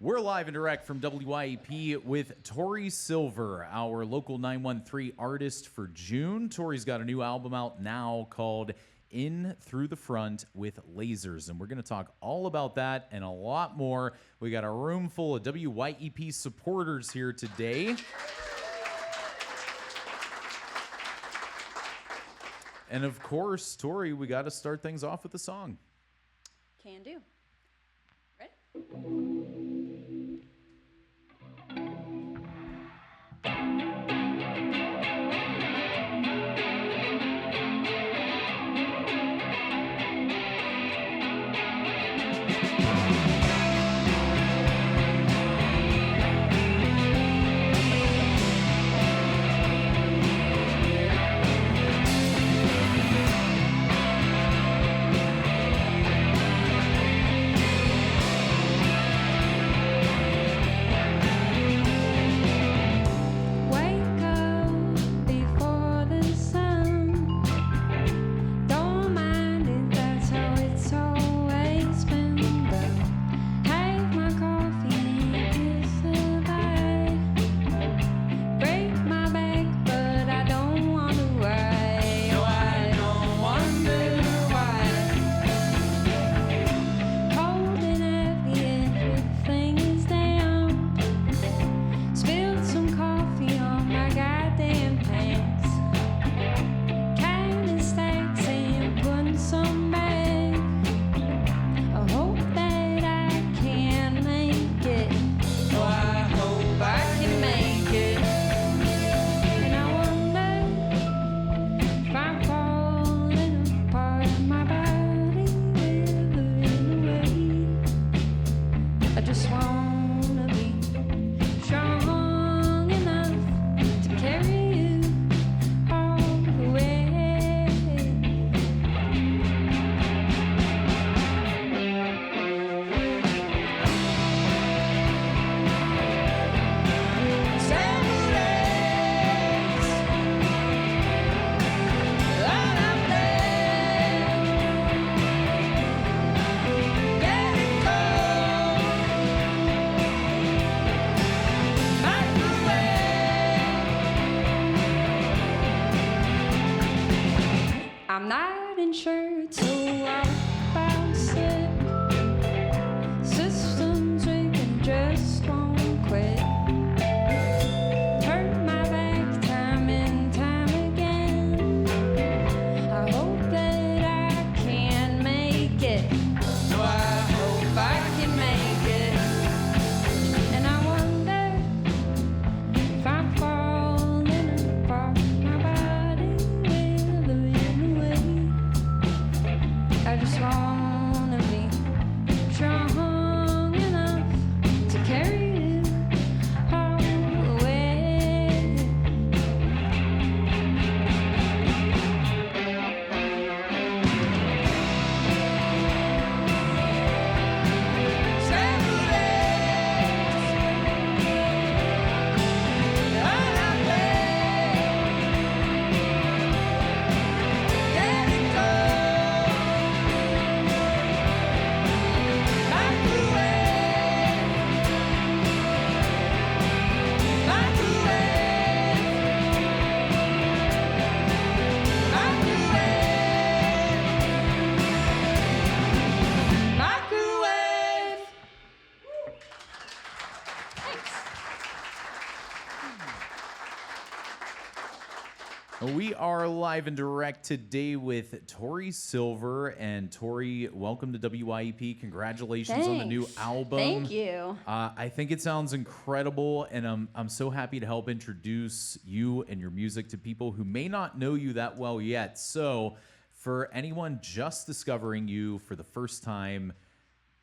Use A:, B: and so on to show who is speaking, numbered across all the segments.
A: We're live and direct from WYEP with Tory Silver, our local 913 artist for June. Tory's got a new album out now called In Through the Front with Lasers, and we're going to talk all about that and a lot more. We got a room full of WYEP supporters here today. And of course, Tory, we got to start things off with a song.
B: Can do. Ready? I'm not insured, so I'll bounce it. Systems weak just won't quit. Hurt my back time and time again. I hope that I can make it. No, I hope I can make it. And I wonder if I'm falling apart. My body will away. I just wanna be strong enough to carry you all the way. Several days, all I play, let it go.
A: We are live and direct today with Tory Silver. And Tory, welcome to WYEP. Congratulations on the new album.
B: Thank you.
A: I think it sounds incredible, and I'm so happy to help introduce you and your music to people who may not know you that well yet. So for anyone just discovering you for the first time,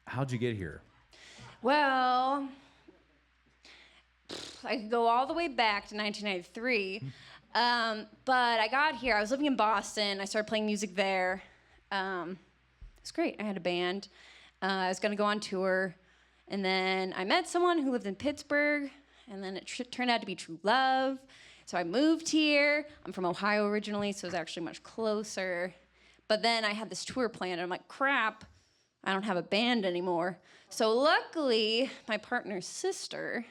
A: how'd you get here?
B: Well, I could go all the way back to 1993. But I got here, I was living in Boston. I started playing music there. It's great. I had a band. I was going to go on tour. And then I met someone who lived in Pittsburgh. And then it turned out to be true love. So I moved here. I'm from Ohio originally, so it was actually much closer. But then I had this tour planned, and I'm like, crap, I don't have a band anymore. So luckily, my partner's sister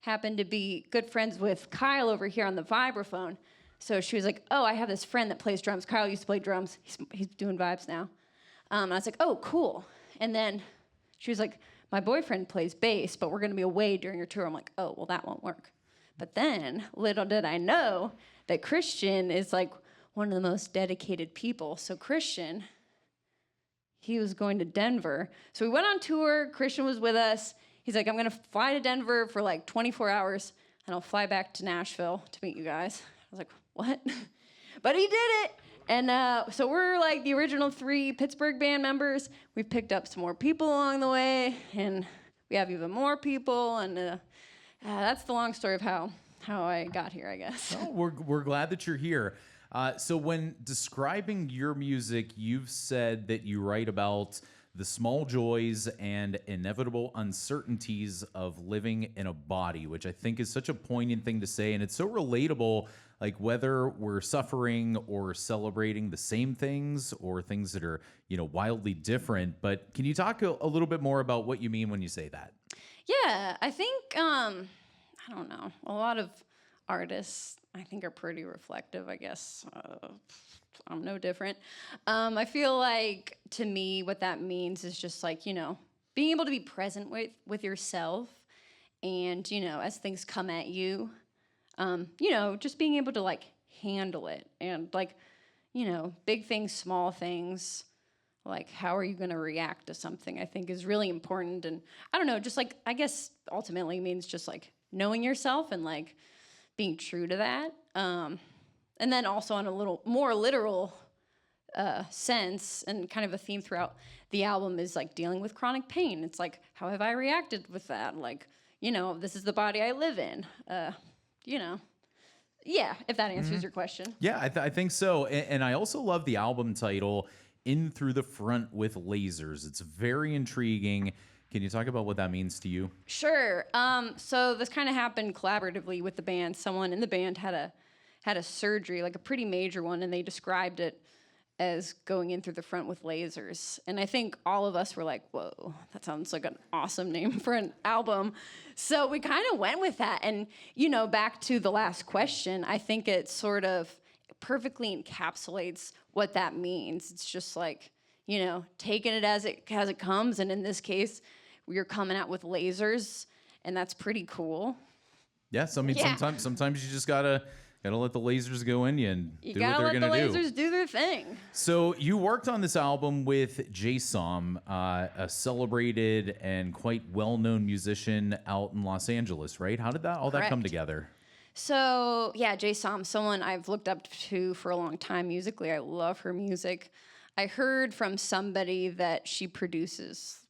B: happened to be good friends with Kyle over here on the vibraphone. So she was like, oh, I have this friend that plays drums. Kyle used to play drums. He's doing vibes now. And I was like, oh, cool. And then she was like, my boyfriend plays bass, but we're going to be away during your tour. I'm like, oh, well, that won't work. But then, little did I know that Christian is like one of the most dedicated people. So Christian, he was going to Denver. So we went on tour. Christian was with us. He's like, I'm going to fly to Denver for like 24 hours, and I'll fly back to Nashville to meet you guys. I was like, what? But he did it. And so we're like the original 3 Pittsburgh band members. We've picked up some more people along the way, and we have even more people. And that's the long story of how I got here, I guess.
A: Oh, we're glad that you're here. So when describing your music, you've said that you write about the small joys and inevitable uncertainties of living in a body, which I think is such a poignant thing to say. And it's so relatable, like whether we're suffering or celebrating the same things or things that are, wildly different. But can you talk a little bit more about what you mean when you say that?
B: Yeah, I think, I don't know, a lot of artists, I think, are pretty reflective, I guess. I'm no different. I feel like, to me, what that means is just like, being able to be present with yourself and, as things come at you, just being able to, like, handle it. And, like, big things, small things, like, how are you going to react to something, I think is really important. And I don't know, just, like, I guess ultimately means just, like, knowing yourself and, like, being true to that. And then also on a little more literal sense, and kind of a theme throughout the album is like dealing with chronic pain. It's like, how have I reacted with that? Like, this is the body I live in. Yeah, if that answers your question.
A: Yeah, I think so. And I also love the album title, In Through the Front with Lasers. It's very intriguing. Can you talk about what that means to you?
B: Sure. So this kind of happened collaboratively with the band. Someone in the band had a surgery, like a pretty major one, and they described it as going in through the front with lasers. And I think all of us were like, whoa, that sounds like an awesome name for an album. So we kind of went with that. And, back to the last question, I think it sort of perfectly encapsulates what that means. It's just like, taking it as it comes. And in this case, you're coming out with lasers, and that's pretty cool.
A: Yeah, so I mean, sometimes you just gotta let the lasers go in you and do what they're gonna do.
B: You gotta let the lasers do their thing.
A: So you worked on this album with Jay Som, a celebrated and quite well-known musician out in Los Angeles, right? How did all that come together?
B: So yeah, Jay Som, someone I've looked up to for a long time musically. I love her music. I heard from somebody that she produces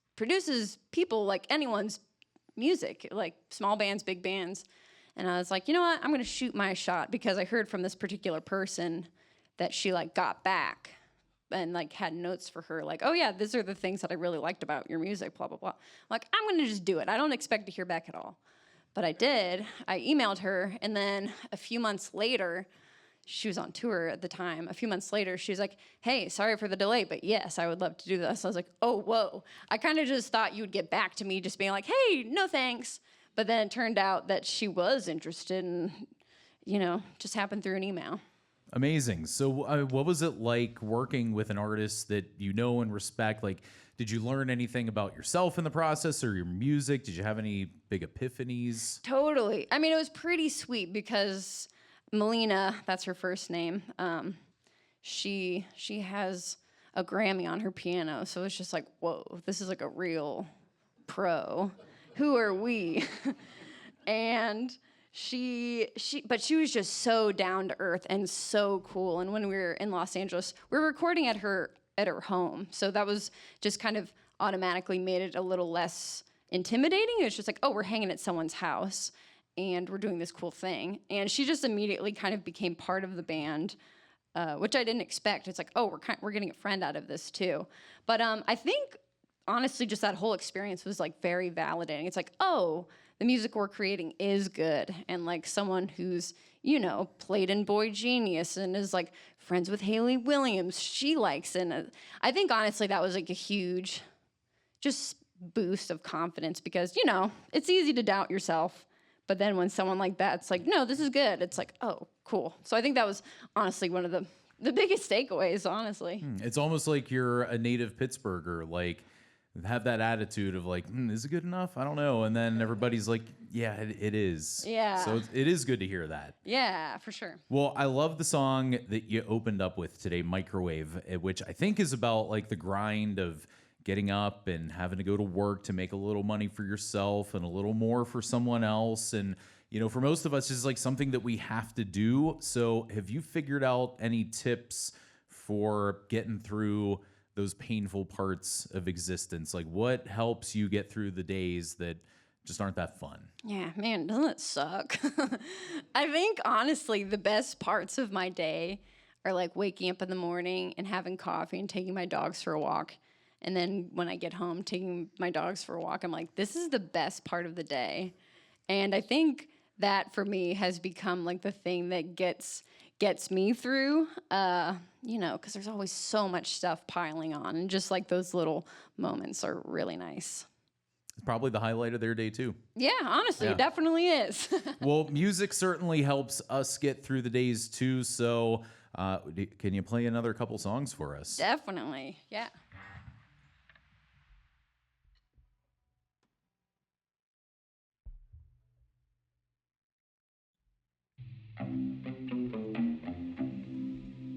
B: people, like anyone's music, like small bands, big bands. And I was like, you know what? I'm going to shoot my shot, because I heard from this particular person that she like got back and like had notes for her, like, oh yeah, these are the things that I really liked about your music, blah, blah, blah. I'm like, I'm going to just do it. I don't expect to hear back at all. But I did. I emailed her, and then a few months later, she was on tour at the time. A few months later, she was like, hey, sorry for the delay, but yes, I would love to do this. I was like, oh, whoa. I kind of just thought you would get back to me just being like, hey, no thanks. But then it turned out that she was interested, and, just happened through an email.
A: Amazing. So what was it like working with an artist that you know and respect? Like, did you learn anything about yourself in the process or your music? Did you have any big epiphanies?
B: Totally. I mean, it was pretty sweet because Melina, that's her first name, she has a Grammy on her piano. So it's just like, whoa, this is like a real pro. Who are we? And but she was just so down to earth and so cool. And when we were in Los Angeles, we were recording at her home. So that was just kind of automatically made it a little less intimidating. It was just like, oh, we're hanging at someone's house and we're doing this cool thing. And she just immediately kind of became part of the band, which I didn't expect. It's like, oh, we're getting a friend out of this too. But I think honestly, just that whole experience was like very validating. It's like, oh, the music we're creating is good. And like someone who's, played in Boy Genius and is like friends with Hayley Williams, she likes it. And I think honestly that was like a huge just boost of confidence because, it's easy to doubt yourself. But then when someone like that's like, no, this is good, it's like, oh, cool. So I think that was honestly one of the biggest takeaways, honestly.
A: It's almost like you're a native Pittsburgher, like have that attitude of like, is it good enough? I don't know. And then everybody's like, yeah, it is.
B: Yeah.
A: So it is good to hear that.
B: Yeah, for sure.
A: Well, I love the song that you opened up with today, Microwave, which I think is about like the grind of getting up and having to go to work to make a little money for yourself and a little more for someone else. And, for most of us, it's like something that we have to do. So have you figured out any tips for getting through those painful parts of existence? Like what helps you get through the days that just aren't that fun?
B: Yeah, man, doesn't it suck? I think, honestly, the best parts of my day are like waking up in the morning and having coffee and taking my dogs for a walk. And then when I get home, taking my dogs for a walk, I'm like, this is the best part of the day. And I think that for me has become like the thing that gets me through, because there's always so much stuff piling on. And just like those little moments are really nice.
A: It's probably the highlight of their day too.
B: Yeah, honestly, It definitely is.
A: Well, music certainly helps us get through the days too. So can you play another couple songs for us?
B: Definitely, yeah.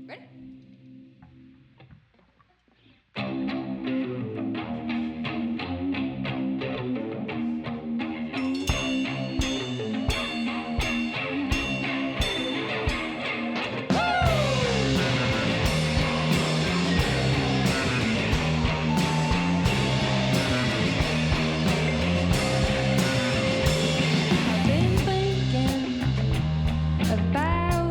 B: Ready? I've been thinking about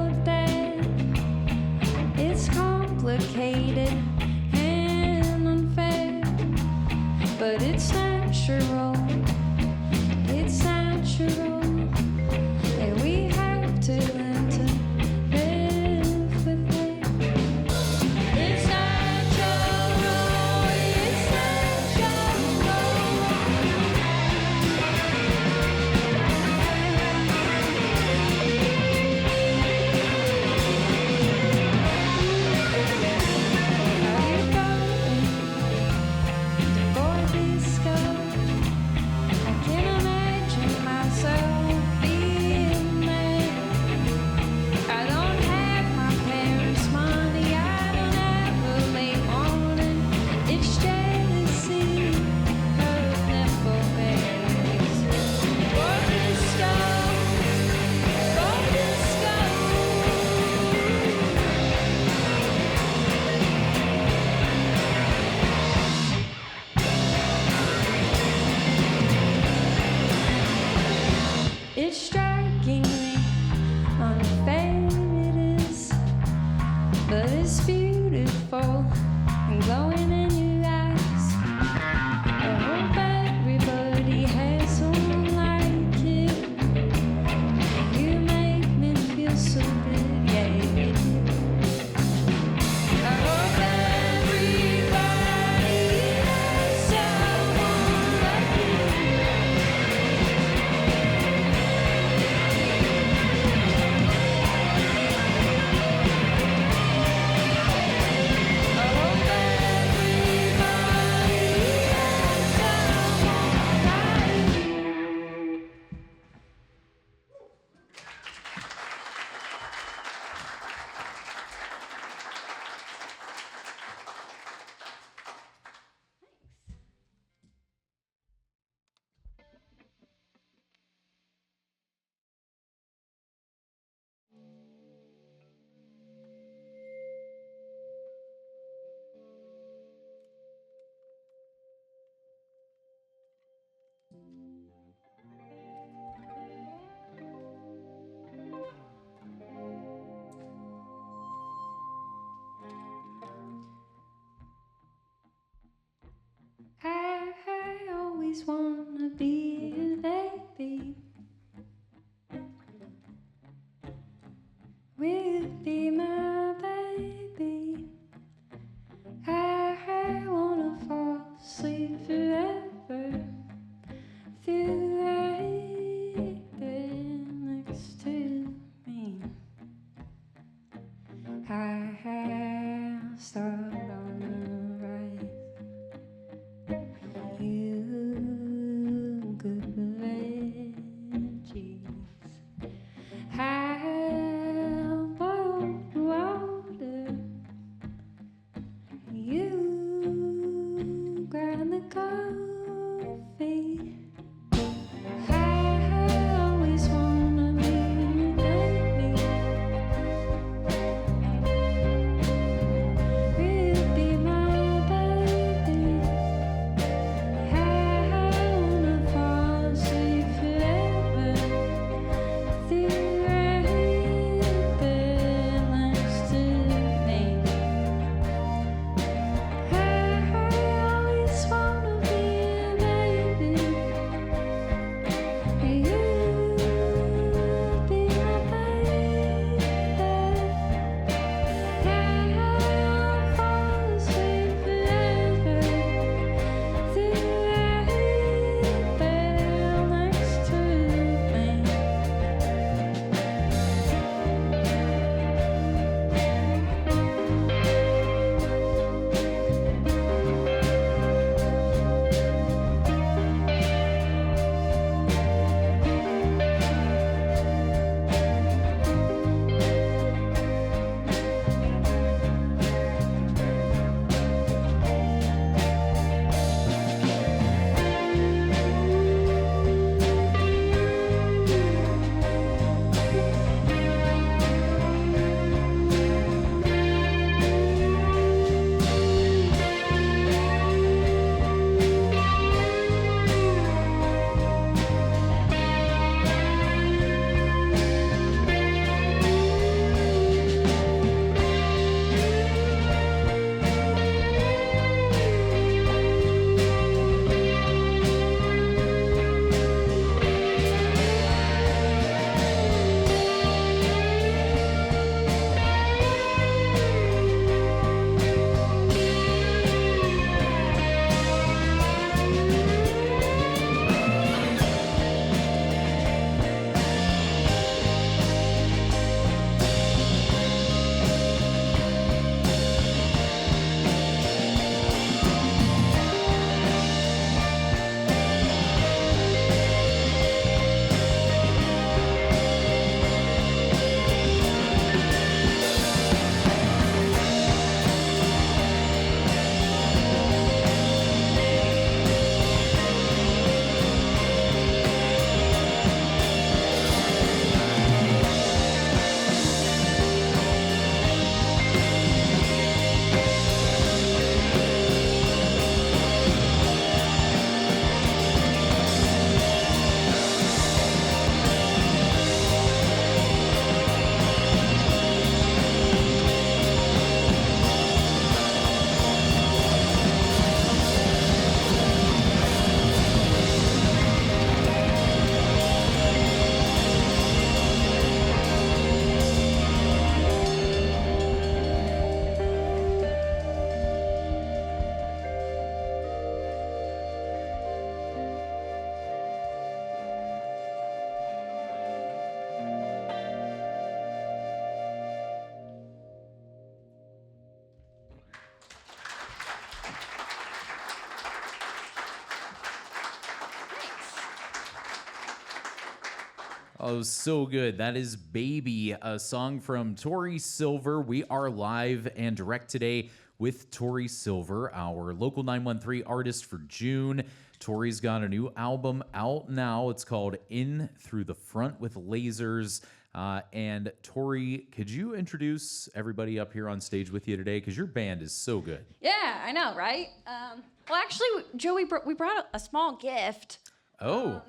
A: Oh, so good. That is Baby, a song from Tory Silver. We are live and direct today with Tory Silver, our local 913 artist for June. Tory's got a new album out now. It's called In Through the Front with Lasers. And Tory, could you introduce everybody up here on stage with you today? Because your band is so good.
B: Yeah, I know, right? Well, actually, Joe, we brought a small gift.
A: Oh.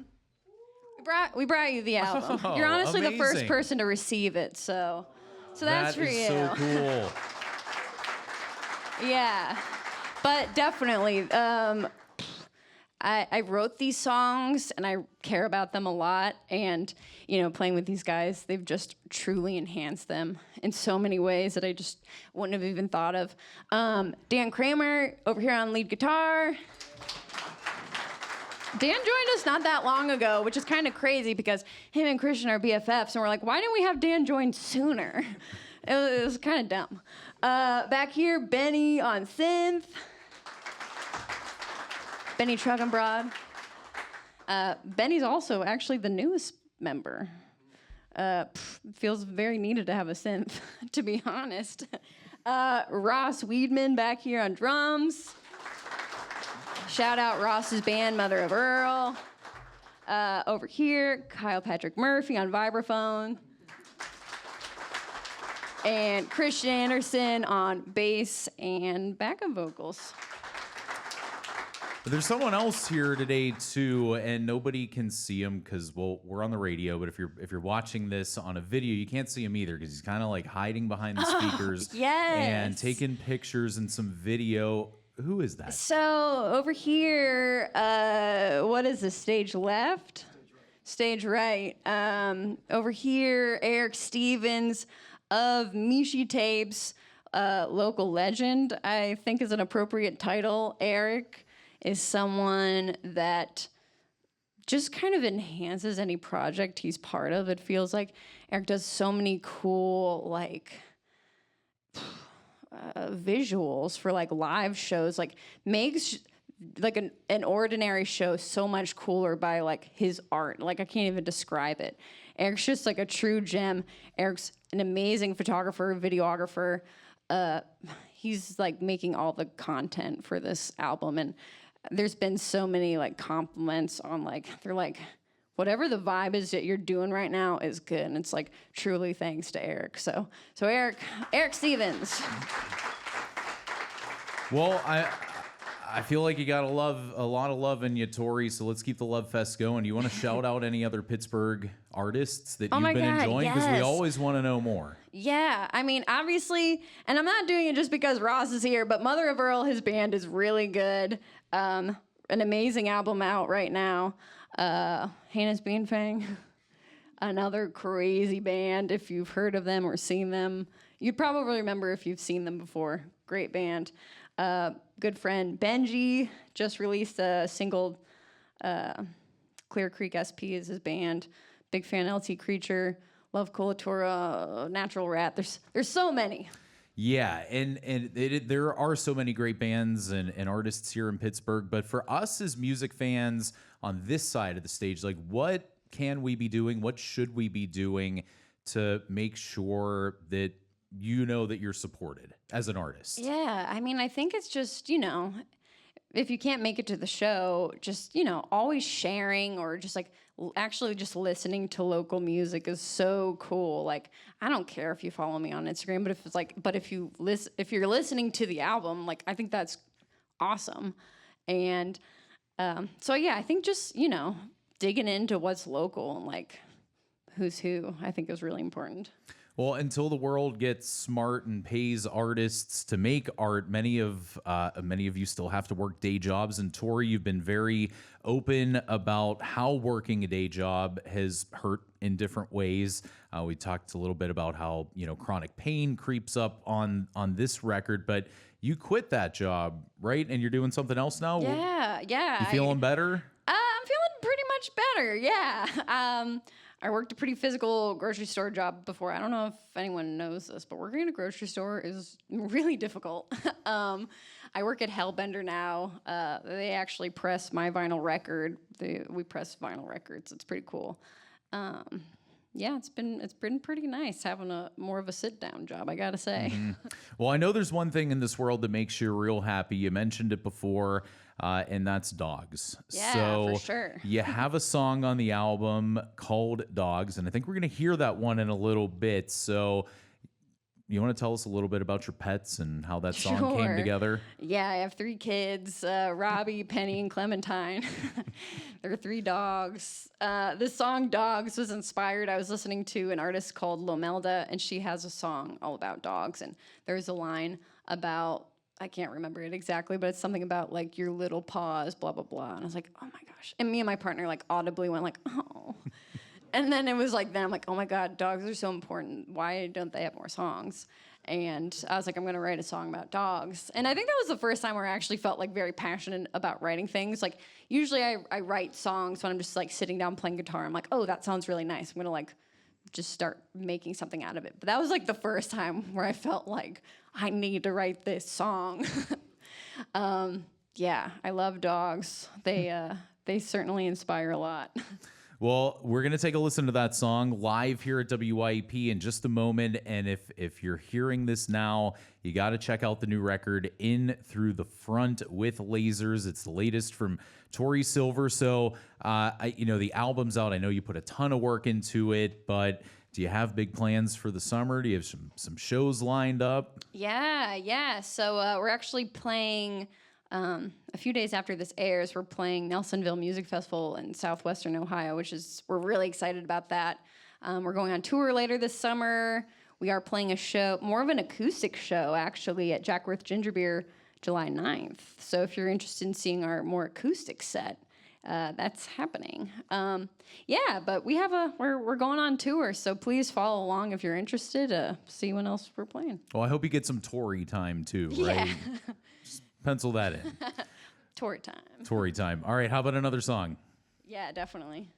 B: We brought you the album.
A: Oh,
B: You're honestly the first
A: amazing.
B: person to receive it, so that's for you.
A: That is so cool.
B: Yeah, but definitely, I wrote these songs and I care about them a lot. And, you know, playing with these guys, they've just truly enhanced them in so many ways that I just wouldn't have even thought of. Dan Kramer over here on lead guitar. Dan joined us not that long ago, which is kind of crazy because him and Christian are BFFs, and we're like, why didn't we have Dan join sooner? It was kind of dumb. Back here, Benny on synth. Benny Truckenbrod. Benny's also actually the newest member. Feels very needed to have a synth, to be honest. Ross Weedman back here on drums. Shout out Ross's band, Mother of Earl. Over here, Kyle Patrick Murphy on vibraphone. And Christian Anderson on bass and backup vocals.
A: But there's someone else here today too, and nobody can see him because we're on the radio. But if you're watching this on a video, you can't see him either because he's kind of like hiding behind the speakers and taking pictures and some video. Who is that?
B: So over here, what is this? Stage left? Stage right. Over here, Eric Stevens of Mishi Tapes, local legend, I think is an appropriate title. Eric is someone that just kind of enhances any project he's part of. It feels like Eric does so many cool, like, visuals for like live shows, like makes like an ordinary show so much cooler by like his art. Like I can't even describe it. Eric's just like a true gem. Eric's an amazing photographer, videographer. He's like making all the content for this album, and there's been so many like compliments on like, they're like, whatever the vibe is that you're doing right now is good. And it's like truly thanks to Eric. So Eric Stevens.
A: Well, I feel like you got a lot of love in you, Tory. So let's keep the love fest going. You want to shout out any other Pittsburgh artists that you've been enjoying? Because we always want to know more.
B: Yeah, I mean, obviously, and I'm not doing it just because Ross is here, but Mother of Earl, his band is really good. An amazing album out right now. Hannah's Beanfang, another crazy band. If you've heard of them or seen them, you'd probably remember if you've seen them before. Great band. Good friend Benji just released a single. Clear Creek SP is his band. Big fan LT Creature. Love Colatura. Natural Rat. There's so many.
A: Yeah, and there are so many great bands and artists here in Pittsburgh. But for us as music fans on this side of the stage, like what can we be doing? What should we be doing to make sure that you know that you're supported as an artist?
B: Yeah, I mean, I think it's just, you know, if you can't make it to the show, just, you know, always sharing or just like actually just listening to local music is so cool. Like, I don't care if you follow me on Instagram, but if it's like, but if you're listening to the album, like, I think that's awesome. And so yeah, I think just, you know, digging into what's local and like who's who, I think is really important.
A: Well, until the world gets smart and pays artists to make art, many of you still have to work day jobs. And Tory, you've been very open about how working a day job has hurt in different ways. We talked a little bit about how, you know, chronic pain creeps up on this record, but you quit that job, right? And you're doing something else now?
B: Yeah.
A: You feeling better?
B: I'm feeling pretty much better, yeah. I worked a pretty physical grocery store job before. I don't know if anyone knows this, but working in a grocery store is really difficult. I work at Hellbender now. They actually press my vinyl record. We press vinyl records. It's pretty cool. yeah, it's been pretty nice having a more of a sit down job, I gotta say.
A: Well, I know there's one thing in this world that makes you real happy. You mentioned it before, and that's dogs.
B: Yeah,
A: so
B: for sure.
A: you have a song on the album called Dogs, and I think we're going to hear that one in a little bit. So you want to tell us a little bit about your pets and how that song came
B: Sure.
A: together?
B: Yeah, I have 3 kids, Robbie, Penny, and Clementine. They're 3 dogs. This song Dogs was inspired. I was listening to an artist called Lomelda, and she has a song all about dogs. And there's a line about, I can't remember it exactly, but it's something about like your little paws, blah, blah, blah. And I was like, oh my gosh. And me and my partner like audibly went like, oh. And then it was like, then I'm like, oh my God, dogs are so important. Why don't they have more songs? And I was like, I'm going to write a song about dogs. And I think that was the first time where I actually felt like very passionate about writing things. Like usually I write songs when I'm just like sitting down playing guitar. I'm like, oh, that sounds really nice. I'm going to like just start making something out of it. But that was like the first time where I felt like I need to write this song. Yeah, I love dogs. They certainly inspire a lot.
A: Well, we're going to take a listen to that song live here at WYEP in just a moment. And if you're hearing this now, you got to check out the new record, In Through the Front with Lasers. It's the latest from Tory Silver. So, the album's out. I know you put a ton of work into it, but do you have big plans for the summer? Do you have some shows lined up?
B: Yeah. So we're actually playing... a few days after this airs, we're playing Nelsonville Music Festival in southwestern Ohio, we're really excited about that. We're going on tour later this summer. We are playing a show, more of an acoustic show, actually, at Jackworth Ginger Beer July 9th. So if you're interested in seeing our more acoustic set, that's happening. But we're going on tour, so please follow along if you're interested. See when else we're playing.
A: Well, I hope you get some Tory time too, right?
B: Yeah.
A: Pencil that in.
B: Tour time.
A: Tory time. All right, how about another song?
B: Yeah, definitely.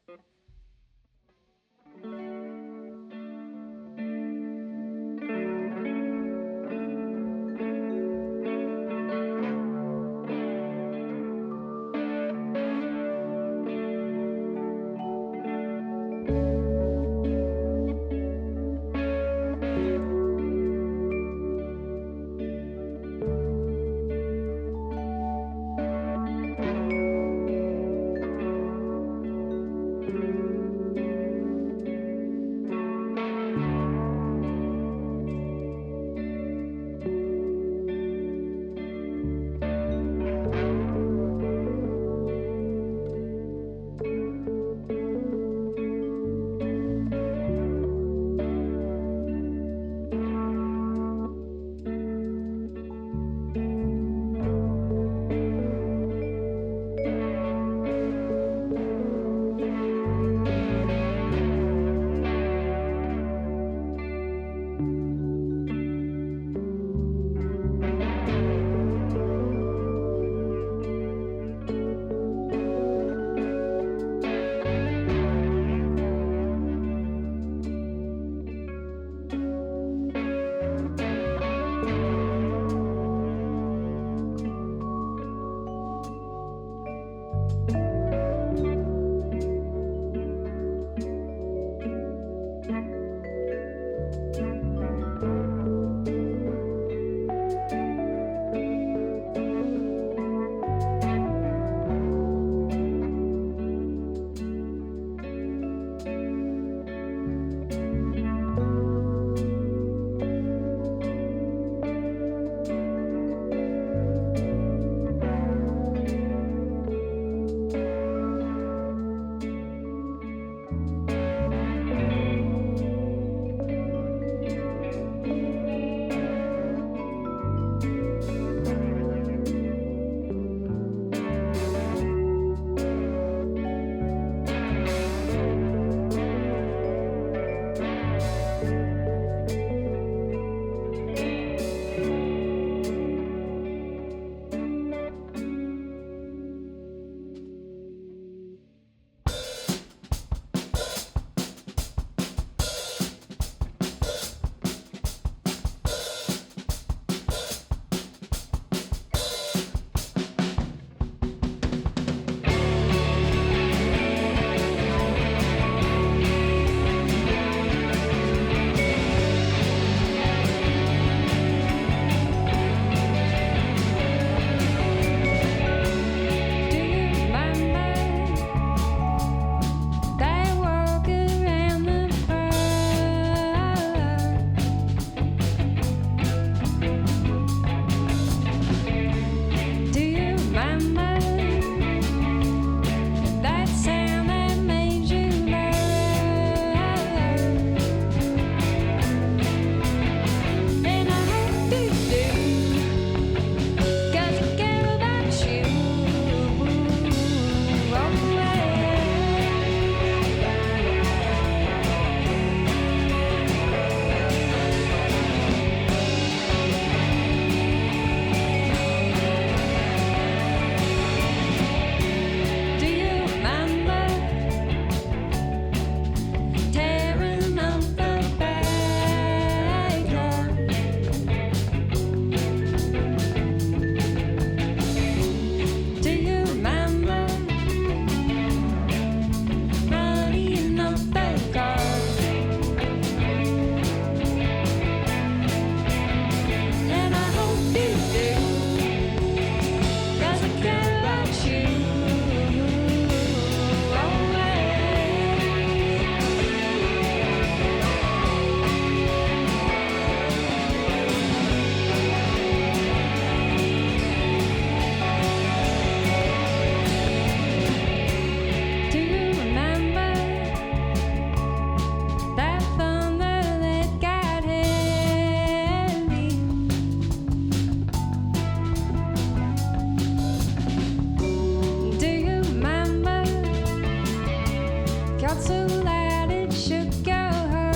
B: out so loud it shook your heart.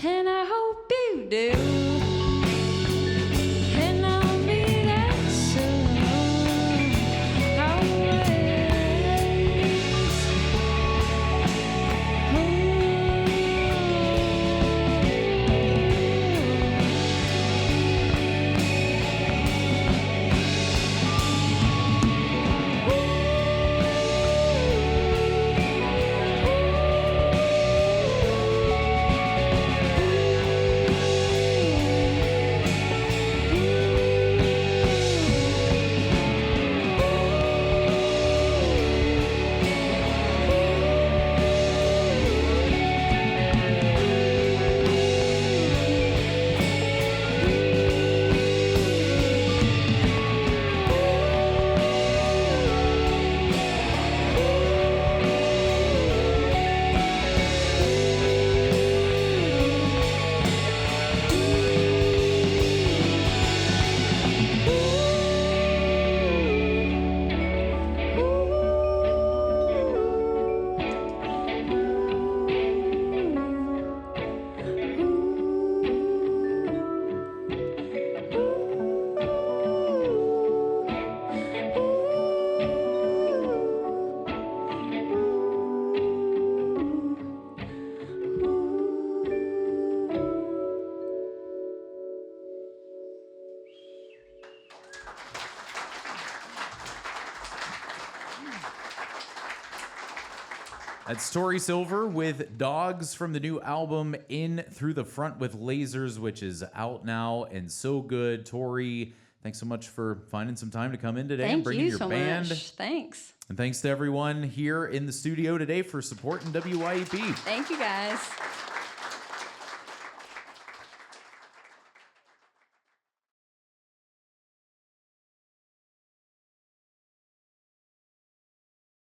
B: And I hope you do. And I'll be there soon.
A: That's Tory Silver with Dogs from the new album In Through the Front with Lasers, which is out now and so good. Tory, thanks so much for finding some time to come in today and bringing your band.
B: Much. Thanks.
A: And thanks to everyone here in the studio today for supporting WYEP.
B: Thank you, guys.